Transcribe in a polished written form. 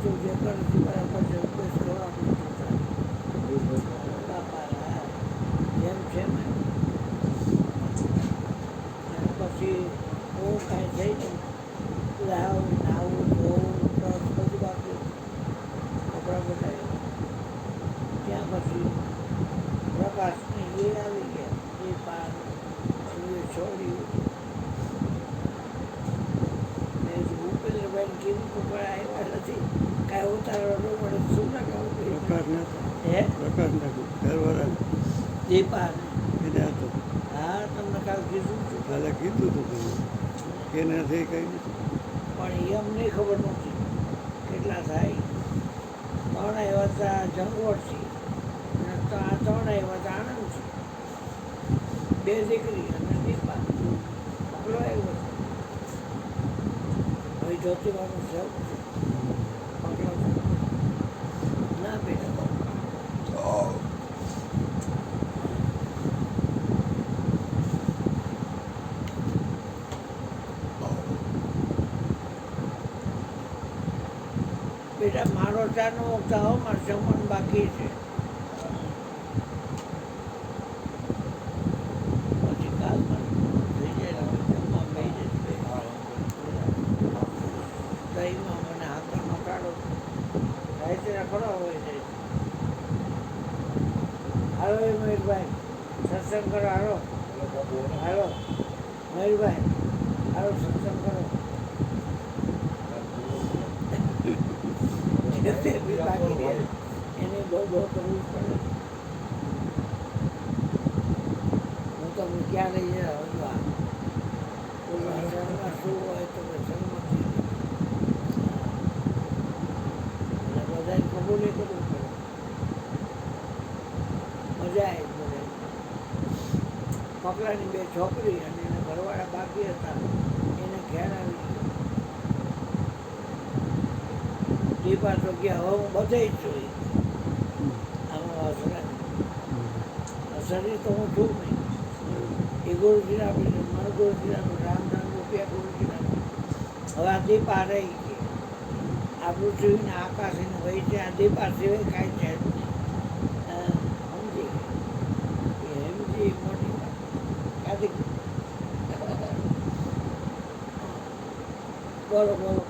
તું જે કરતી બરાબર છે ઉપદેશ કરવાનું બાપા જેમ છે ને અને પછી બહુ કાંઈ થઈ ને લાવું નાવું ધોવું બ્રશ બધું બાકી કપડાં બધા ત્યાં પછી પ્રકાશની એ આવી ગયા એ પાર એ છોડ્યું મેં ભૂપેન્દ્રભાઈ કીધું કે પણ આવ્યા નથી કાંઈ ઉતારવા ન મળે શું ના કહું પ્રકાશ નતો હે પ્રકાશ નાખ્યું ઘરવાળા દીપાને એને હતો હા તમને કાલ કીધું હતું કાલે કીધું હતું તમે એને થઈ કંઈ નથી પણ એ અમને ખબર નહોતી કેટલા થાય ત્રણ આવ્યા હતા જંગવટથી અને આ ત્રણ આવ્યા હતા આણંદથી બે દીકરી અને દીપા પેલો આવ્યો ભાઈ જ્યોતિબાનું છે પગલો ના બેટા બેટા મારો ચાનો મુકતા હો મારે જમવાનું બાકી છે પછી કાલ થઈ જાય જમવા બે જશે દહીંમાં મને હાથનો કાઢો થાય છે ખરો હોય છે હાલો એ મયુરભાઈ સત્સંગ કરો હાલો હાલો મયુરભાઈ હાલો સત્સંગ કરો એને બહુ કરવું પડે હું તમને ક્યાં લઈ જાય શહેરમાં શું હોય તો સન્મતિ અને બધાને કબૂલ કરવું પડે મજા આવી પડે પકડાની બે છોકરી અને એના ઘરવાળા બાકી હતા એને ઘેર આવી દીપા તો ગયા હવે હું બધે જ જોઈ આમાં શરીર તો હું છું નહીં એ ગુરુજીને આપી મારું ગુરુજીને રામ નામ રૂપિયા ગુરુજીને હવે આ દીપા રહી ગઈ આ પૃથ્વીને આકાશ એને વહી છે આ દીપા સિવાય કાંઈ છે જ નહીં સમજી હેમજી મોટી વાત ક્યાંથી બોલો બોલો